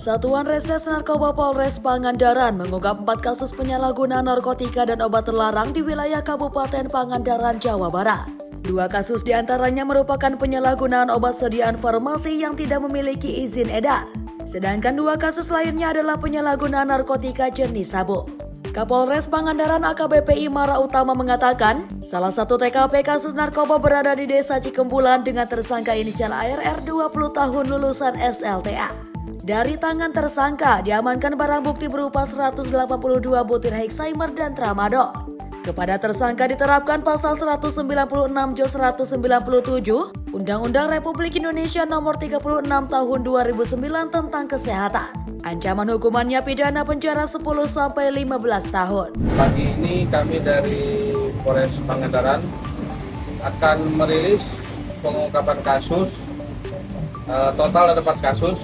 Satuan Reserse Narkoba Polres Pangandaran mengungkap 4 kasus penyalahgunaan narkotika dan obat terlarang di wilayah Kabupaten Pangandaran, Jawa Barat. 2 kasus diantaranya merupakan penyalahgunaan obat sediaan farmasi yang tidak memiliki izin edar. Sedangkan 2 kasus lainnya adalah penyalahgunaan narkotika jenis sabu. Kapolres Pangandaran AKBP Imara Utama mengatakan, salah satu TKP kasus narkoba berada di Desa Cikembulan dengan tersangka inisial ARR 20 tahun lulusan SLTA. Dari tangan tersangka diamankan barang bukti berupa 182 butir Hexaimer dan Tramadol. Kepada tersangka diterapkan pasal 196 Jos 197 Undang-Undang Republik Indonesia Nomor 36 Tahun 2009 tentang Kesehatan. Ancaman hukumannya pidana penjara 10 sampai 15 tahun. Pagi ini kami dari Polres Pangandaran akan merilis pengungkapan kasus. Total ada 4 kasus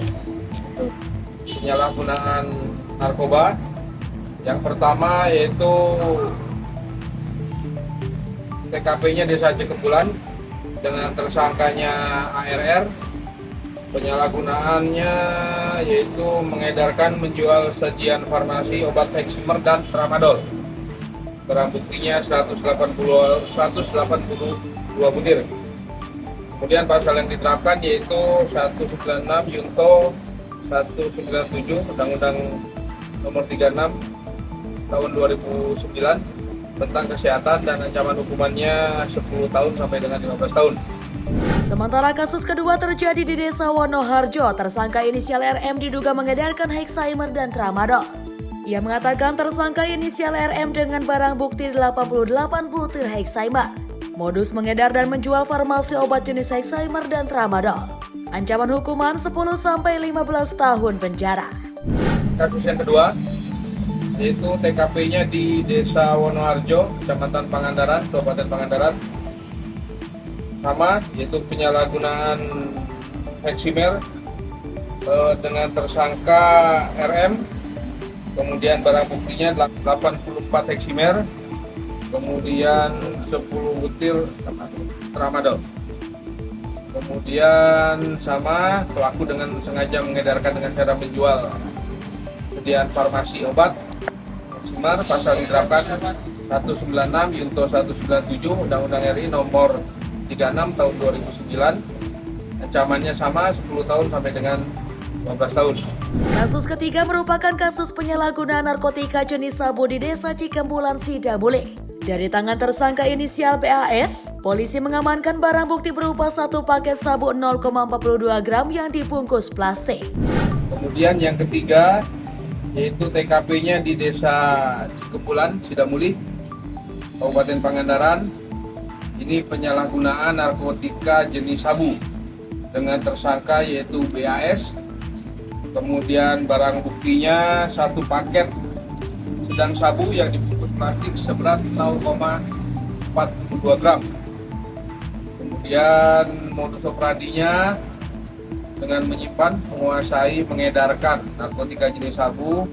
penyalahgunaan narkoba. Yang pertama yaitu TKP-nya Desa Cikembulan dengan tersangkanya ARR. Penyalahgunaannya yaitu mengedarkan menjual sajian farmasi obat Hexaimer dan Tramadol. Barang buktinya 182 butir. Kemudian pasal yang diterapkan yaitu 196 Yunto 197 Undang-Undang Nomor 36 Tahun 2009 tentang Kesehatan dan ancaman hukumannya 10 tahun sampai dengan 15 tahun. Sementara kasus kedua terjadi di Desa Wonoharjo, tersangka inisial RM diduga mengedarkan Hexaimer dan Tramadol. Ia mengatakan tersangka inisial RM dengan barang bukti 88 butir Hexaimer. Modus mengedar dan menjual farmasi obat jenis Hexaimer dan Tramadol. Ancaman hukuman 10 sampai 15 tahun penjara. Kasus yang kedua yaitu TKP-nya di Desa Wonoharjo, Kecamatan Pangandaran, Kabupaten Pangandaran. Sama, yaitu penyalahgunaan Hexaimer dengan tersangka RM. Kemudian barang buktinya 84 Hexaimer, kemudian 10 butir Tramadol. Kemudian sama, pelaku dengan sengaja mengedarkan dengan cara menjual sediaan farmasi obat Hexaimer. Pasal diterapkan 196 Yunto 197 Undang-Undang RI Nomor 36 tahun 2009. Ancamannya sama 10 tahun sampai dengan 15 tahun. Kasus ketiga merupakan kasus penyalahgunaan narkotika jenis sabu di Desa Cikembulan, Sidamuli. Dari tangan tersangka inisial PAS, polisi mengamankan barang bukti berupa 1 paket sabu 0,42 gram yang dibungkus plastik. Kemudian yang ketiga yaitu TKP-nya di Desa Cikembulan, Sidamuli, Kabupaten Pangandaran. Ini penyalahgunaan narkotika jenis sabu dengan tersangka yaitu BAS. Kemudian barang buktinya 1 paket sedang sabu yang dibungkus plastik seberat 0,42 gram. Kemudian modus operandinya dengan menyimpan, menguasai, mengedarkan narkotika jenis sabu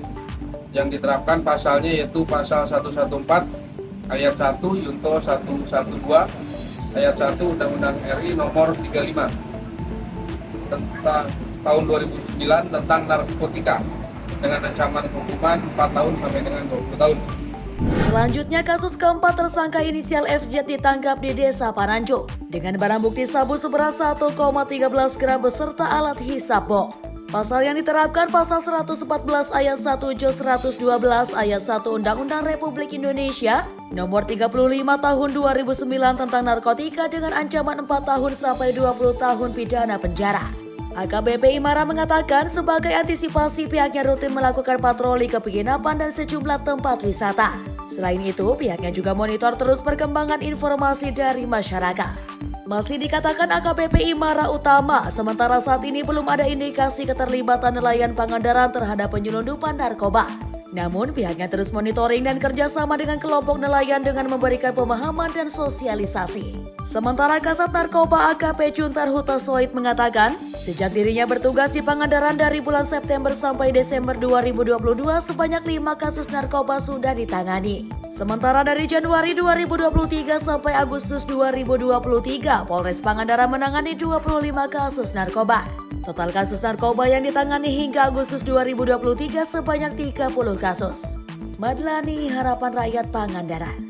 yang diterapkan pasalnya yaitu pasal 114 Ayat 1 Yunto 112 Ayat 1 Undang-Undang RI Nomor 35 tentang tahun 2009 tentang narkotika dengan ancaman hukuman 4 tahun sampai dengan 20 tahun. Selanjutnya kasus keempat, tersangka inisial FZ ditangkap di Desa Paranjo dengan barang bukti sabu seberat 1,13 gram beserta alat hisap bong. Pasal yang diterapkan pasal 114 ayat 1 Jos 112 ayat 1 Undang-Undang Republik Indonesia Nomor 35 Tahun 2009 tentang narkotika dengan ancaman 4 tahun sampai 20 tahun pidana penjara. AKBP Imara mengatakan sebagai antisipasi pihaknya rutin melakukan patroli ke penginapan dan sejumlah tempat wisata. Selain itu, pihaknya juga monitor terus perkembangan informasi dari masyarakat. Masih dikatakan AKBP Imara Utama, sementara saat ini belum ada indikasi keterlibatan nelayan Pangandaran terhadap penyelundupan narkoba. Namun pihaknya terus monitoring dan kerjasama dengan kelompok nelayan dengan memberikan pemahaman dan sosialisasi. Sementara Kasat Narkoba AKP Juntar Hutasoid mengatakan, sejak dirinya bertugas di Pangandaran dari bulan September sampai Desember 2022, sebanyak 5 kasus narkoba sudah ditangani. Sementara dari Januari 2023 sampai Agustus 2023, Polres Pangandaran menangani 25 kasus narkoba. Total kasus narkoba yang ditangani hingga Agustus 2023 sebanyak 30 kasus. Madlani, Harapan Rakyat Pangandaran.